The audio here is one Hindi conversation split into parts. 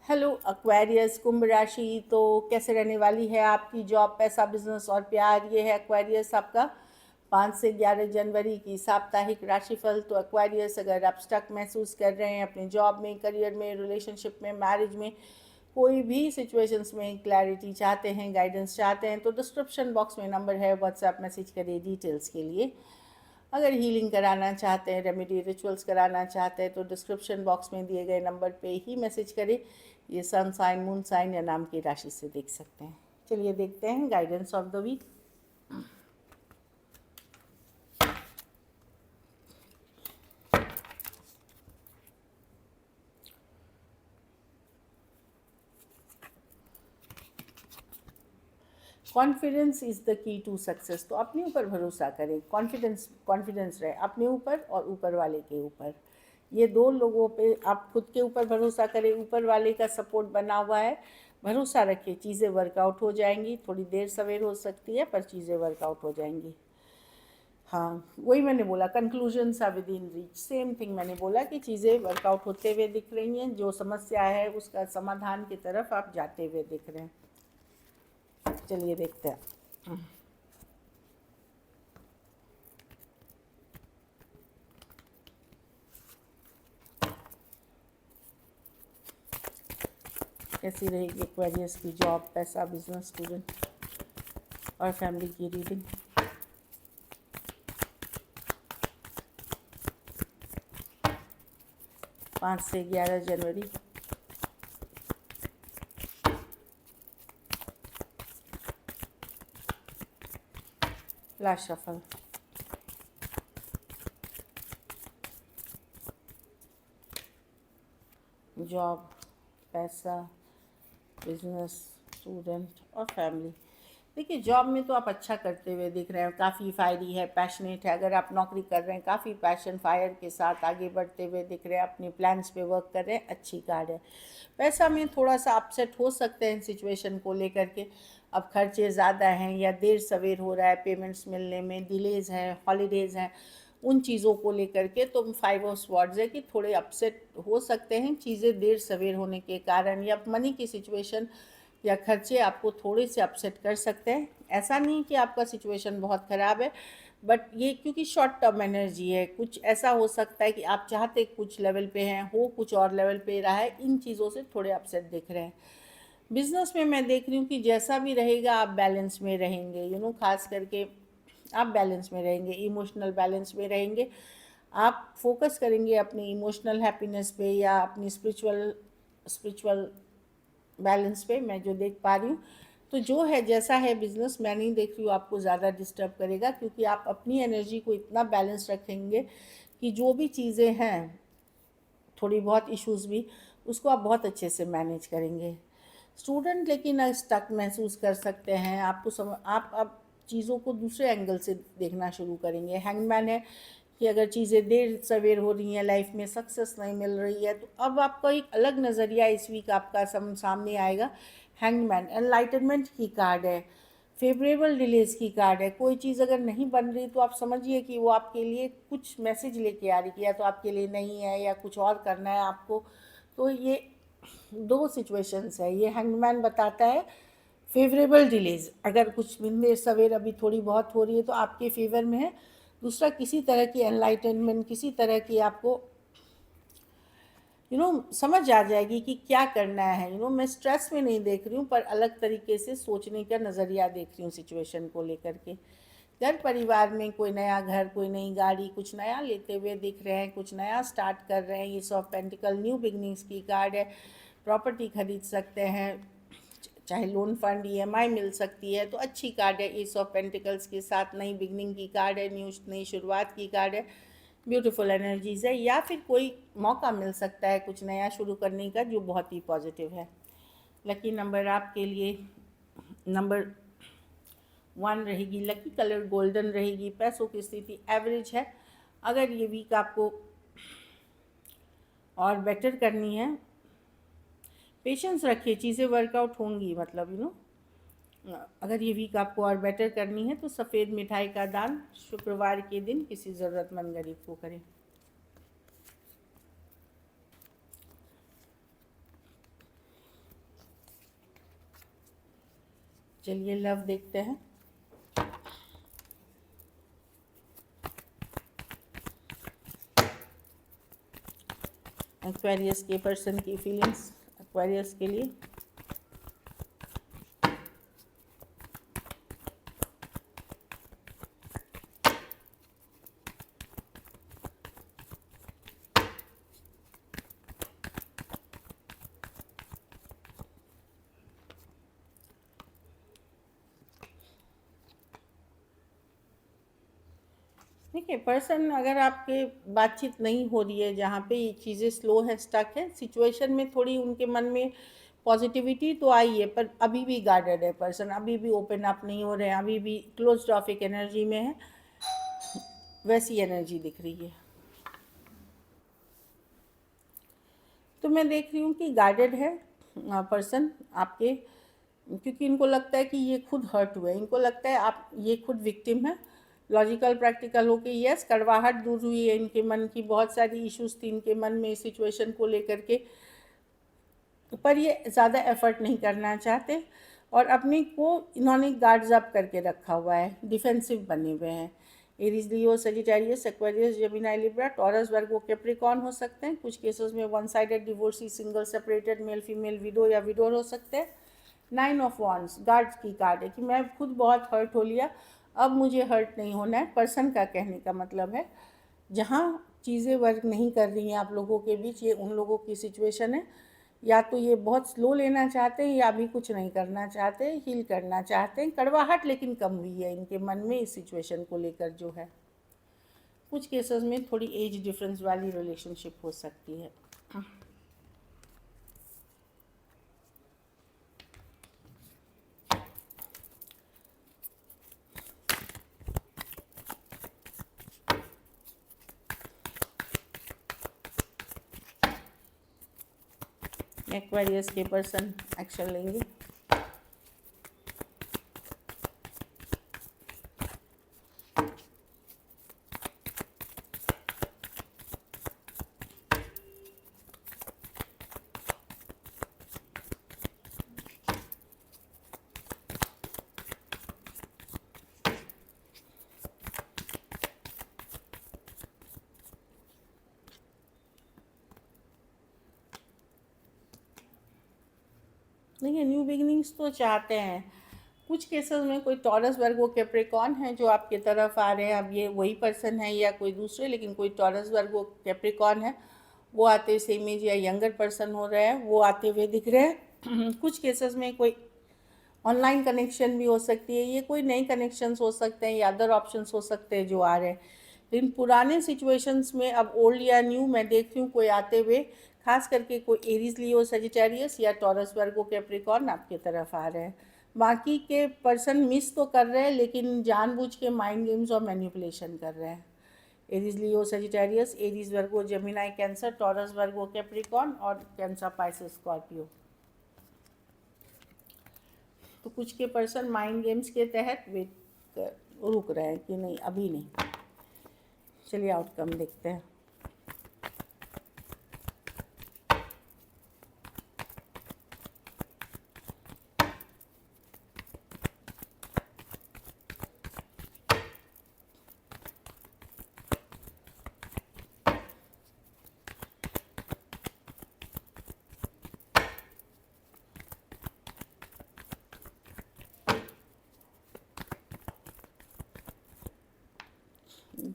हेलो एक्वेरियस कुंभ राशि। तो कैसे रहने वाली है आपकी जॉब, पैसा, बिजनेस और प्यार। ये है एक्वेरियस आपका 5 से 11 जनवरी की साप्ताहिक राशिफल। तो एक्वेरियस, अगर आप स्टक महसूस कर रहे हैं अपने जॉब में, करियर में, रिलेशनशिप में, मैरिज में, कोई भी सिचुएशंस में क्लैरिटी चाहते हैं, गाइडेंस चाहते हैं, तो डिस्क्रिप्शन बॉक्स में नंबर है, व्हाट्सएप मैसेज करिए डिटेल्स के लिए। अगर हीलिंग कराना चाहते हैं, रेमेडी रिचुअल्स कराना चाहते हैं, तो डिस्क्रिप्शन बॉक्स में दिए गए नंबर पे ही मैसेज करें। ये सन साइन, मून साइन या नाम की राशि से देख सकते हैं। चलिए देखते हैं guidance of the week. Confidence is the key to success. तो अपने ऊपर भरोसा करें, कॉन्फिडेंस रहे अपने ऊपर और ऊपर वाले के ऊपर। ये दो लोगों पे आप खुद के ऊपर भरोसा करें, ऊपर वाले का सपोर्ट बना हुआ है। भरोसा रखिए, चीज़ें वर्कआउट हो जाएंगी। थोड़ी देर सवेर हो सकती है पर चीज़ें वर्कआउट हो जाएंगी। हाँ, वही मैंने बोला, कंक्लूजन सा with in reach, same thing मैंने बोला कि चीज़ें वर्कआउट होते हुए दिख रही हैं। जो समस्या है उसका समाधान की तरफ आप जाते हुए दिख रहे हैं। चलिए देखते हैं। कैसी रहेगी एक्वेरियस की जॉब, पैसा, बिजनेस, स्टूडेंट और फैमिली की रीडिंग। 5 से 11 जनवरी। Last shuffle. जॉब, पैसा, बिजनेस, स्टूडेंट और फैमिली। देखिए, जॉब में तो आप अच्छा करते हुए दिख रहे हैं, काफ़ी फायरी है, पैशनेट है। अगर आप नौकरी कर रहे हैं, काफ़ी पैशन फायर के साथ आगे बढ़ते हुए दिख रहे हैं, अपने प्लान्स पे वर्क कर रहे हैं, अच्छी कार्ड है। पैसा में थोड़ा सा अपसेट हो सकते हैं सिचुएशन को लेकर के। अब खर्चे ज़्यादा हैं या देर सवेर हो रहा है, पेमेंट्स मिलने में डिलेज़ हैं, हॉलीडेज़ हैं, उन चीज़ों को लेकर के तो 5 ऑफ स्वॉर्ड्स है कि थोड़े अपसेट हो सकते हैं चीज़ें देर सवेर होने के कारण, या मनी की सिचुएशन या खर्चे आपको थोड़े से अपसेट कर सकते हैं। ऐसा नहीं कि आपका सिचुएशन बहुत ख़राब है, बट ये क्योंकि शॉर्ट टर्म एनर्जी है, कुछ ऐसा हो सकता है कि आप चाहते कुछ लेवल पे हैं, हो कुछ और लेवल पे रहा है, इन चीज़ों से थोड़े अपसेट दिख रहे हैं। बिजनेस में मैं देख रही हूँ कि जैसा भी रहेगा आप बैलेंस में रहेंगे, खास करके आप बैलेंस में रहेंगे, इमोशनल बैलेंस में रहेंगे। आप फोकस करेंगे अपनी इमोशनल हैप्पीनेस पे या अपनी स्पिरिचुअल बैलेंस पे, मैं जो देख पा रही हूँ। तो जो है जैसा है बिजनेस, मैं नहीं देख रही हूँ आपको ज़्यादा डिस्टर्ब करेगा, क्योंकि आप अपनी एनर्जी को इतना बैलेंस रखेंगे कि जो भी चीज़ें हैं, थोड़ी बहुत इश्यूज़ भी, उसको आप बहुत अच्छे से मैनेज करेंगे। स्टूडेंट लेकिन स्टक महसूस कर सकते हैं। आप अब चीज़ों को दूसरे एंगल से देखना शुरू करेंगे। हैंगमैन है कि अगर चीज़ें देर सवेर हो रही हैं, लाइफ में सक्सेस नहीं मिल रही है, तो अब आपका एक अलग नज़रिया इस वीक आपका सामने आएगा। हैंगमैन एनलाइटनमेंट की कार्ड है, फेवरेबल डिलेज की कार्ड है। कोई चीज़ अगर नहीं बन रही तो आप समझिए कि वो आपके लिए कुछ मैसेज लेके आ रही है, या तो आपके लिए नहीं है या कुछ और करना है आपको। तो ये दो सिचुएशंस है। ये हैंगमैन बताता है फेवरेबल डिलेज, अगर कुछ दिन देर सवेर अभी थोड़ी बहुत हो रही है तो आपके फेवर में है। दूसरा, किसी तरह की एनलाइटनमेंट, किसी तरह की आपको समझ आ जाएगी कि क्या करना है। मैं स्ट्रेस में नहीं देख रही हूँ, पर अलग तरीके से सोचने का नज़रिया देख रही हूँ सिचुएशन को लेकर के। घर परिवार में कोई नया घर, कोई नई गाड़ी, कुछ नया लेते हुए दिख रहे हैं, कुछ नया स्टार्ट कर रहे हैं। ये ऑफ पेंटिकल न्यू बिगनिंग्स की कार्ड है। प्रॉपर्टी खरीद सकते हैं, चाहे लोन फंड, ईएमआई मिल सकती है, तो अच्छी कार्ड है। एस ऑफ पेंटिकल्स के साथ नई बिगनिंग की कार्ड है, नई शुरुआत की कार्ड है, ब्यूटीफुल एनर्जीज़ है। या फिर कोई मौका मिल सकता है कुछ नया शुरू करने का, जो बहुत ही पॉजिटिव है। लकी नंबर आपके लिए नंबर 1 रहेगी। लकी कलर गोल्डन रहेगी। पैसों की स्थिति एवरेज है। अगर ये वीक आपको और बेटर करनी है, पेशेंस रखिए, चीज़ें वर्कआउट होंगी। मतलब अगर ये वीक आपको और बेटर करनी है तो सफ़ेद मिठाई का दान शुक्रवार के दिन किसी ज़रूरतमंद गरीब को करें। चलिए लव देखते हैं। एक्वेरियस के पर्सन की फीलिंग्स एक्वेरियस के लिए। देखिए पर्सन अगर आपके बातचीत नहीं हो रही है, जहाँ पे ये चीज़ें स्लो है, स्टक है, सिचुएशन में थोड़ी उनके मन में पॉजिटिविटी तो आई है, पर अभी भी गार्डेड है पर्सन, अभी भी ओपन अप नहीं हो रहे हैं, अभी भी क्लोज्ड ऑफ एक एनर्जी में है, वैसी एनर्जी दिख रही है। तो मैं देख रही हूँ कि गार्डेड है पर्सन आपके, क्योंकि इनको लगता है कि ये खुद हर्ट हुए, इनको लगता है आप ये खुद विक्टिम है। लॉजिकल प्रैक्टिकल होके यस, कड़वाहट दूर हुई है इनके मन की, बहुत सारी इश्यूज थी इनके मन में इस सिचुएशन को लेकर के, पर ये ज़्यादा एफर्ट नहीं करना चाहते और अपने को इन्होंने गार्ड्स अप करके रखा हुआ है, डिफेंसिव बने हुए हैं। Aries, Leo, Sagittarius, Aquarius, Gemini, Libra, Taurus, Virgo, Capricorn हो सकते हैं। कुछ केसेस में one sided divorcee, single separated, male female, widow या विडोर हो सकते हैं। 9 ऑफ वॉन्ड्स गार्ड्स की कार्ड है कि मैं खुद बहुत हर्ट हो लिया, अब मुझे हर्ट नहीं होना है। पर्सन का कहने का मतलब है जहाँ चीज़ें वर्क नहीं कर रही हैं आप लोगों के बीच, ये उन लोगों की सिचुएशन है, या तो ये बहुत स्लो लेना चाहते हैं या अभी कुछ नहीं करना चाहते, हील करना चाहते हैं। कड़वाहट लेकिन कम हुई है इनके मन में इस सिचुएशन को लेकर जो है। कुछ केसेस में थोड़ी एज डिफरेंस वाली रिलेशनशिप हो सकती है। एक्वेरियस के पर्सन एक्शन लेंगे। देखिए न्यू बिगिनिंग्स तो चाहते हैं। कुछ केसेस में कोई टॉरस, वर्गो, कैप्रिकॉर्न है जो आपकी तरफ आ रहे हैं। अब ये वही पर्सन है या कोई दूसरे, लेकिन कोई टॉरस, वर्गो, कैप्रिकॉर्न है, वो आते सेम एज या यंगर पर्सन हो रहे हैं, वो आते हुए दिख रहे हैं। कुछ केसेस में कोई ऑनलाइन कनेक्शन भी हो सकती है, ये कोई नए कनेक्शंस हो सकते हैं या अदर ऑप्शंस हो सकते हैं जो आ रहे हैं। लेकिन पुराने सिचुएशंस में अब ओल्ड या न्यू मैं देख रही हूँ कोई आते हुए, खास करके कोई एरीज, लियो, सजिटेरियस या टॉरस, वर्गो, कैप्रिकॉर्न आपकी तरफ आ रहे हैं। बाकी के पर्सन मिस तो कर रहे हैं लेकिन जानबूझ के माइंड गेम्स और मैनिपुलेशन कर रहे हैं। एरीज, लियो, सजिटेरियस, एरीज, वर्गो, Gemini, cancer, taurus, Virgo, Capricorn और कैंसर, पाइसेस, स्कॉर्पियो। तो कुछ के पर्सन माइंड गेम्स के तहत वेट रुक रहे हैं कि नहीं अभी नहीं। चलिए आउटकम देखते हैं।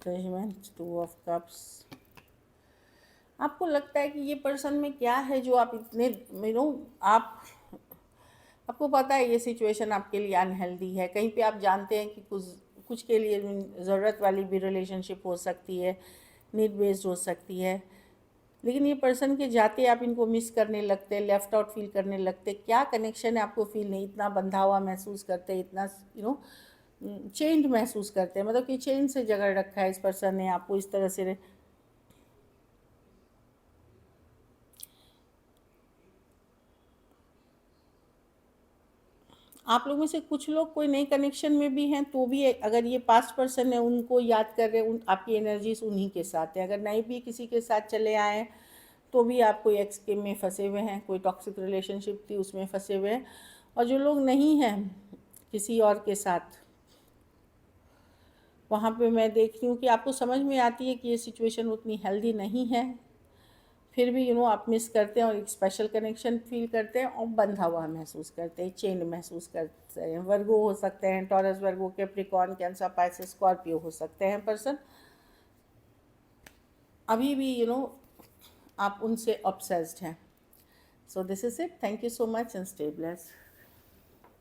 Judgement, 2 of cups. आपको लगता है कि ये पर्सन में क्या है जो आप इतने आपको पता है ये सिचुएशन आपके लिए अनहेल्दी है। कहीं पे आप जानते हैं कि कुछ कुछ के लिए ज़रूरत वाली भी रिलेशनशिप हो सकती है, नीड बेस्ड हो सकती है, लेकिन ये पर्सन के जाते आप इनको मिस करने लगते हैं, लेफ्ट आउट फील करने लगते हैं। क्या कनेक्शन है आपको फील नहीं, इतना बंधा हुआ महसूस करते हैं, इतना चेंज महसूस करते हैं, मतलब कि चेन से जकड़ रखा है इस पर्सन ने आपको इस तरह से। आप लोगों में से कुछ लोग कोई नई कनेक्शन में भी हैं तो भी अगर ये पास्ट पर्सन है उनको याद कर रहे हैं, उन आपकी एनर्जीज उन्हीं के साथ है। अगर नहीं भी किसी के साथ चले आए हैं तो भी आप कोई एक्स के में फंसे हुए हैं, कोई टॉक्सिक रिलेशनशिप थी उसमें फंसे हुए हैं। और जो लोग नहीं हैं किसी और के साथ, वहाँ पे मैं देख रही हूँ कि आपको समझ में आती है कि ये सिचुएशन उतनी हेल्दी नहीं है, फिर भी आप मिस करते हैं और एक स्पेशल कनेक्शन फील करते हैं और बंधा हुआ महसूस करते हैं, चेन महसूस करते हैं। वर्गो हो सकते हैं, taurus, Virgo, Capricorn, cancer, Pisces, Scorpio हो सकते हैं पर्सन। अभी भी आप उनसे ऑब्सेस्ड हैं। So this is it. Thank you so much and stay blessed.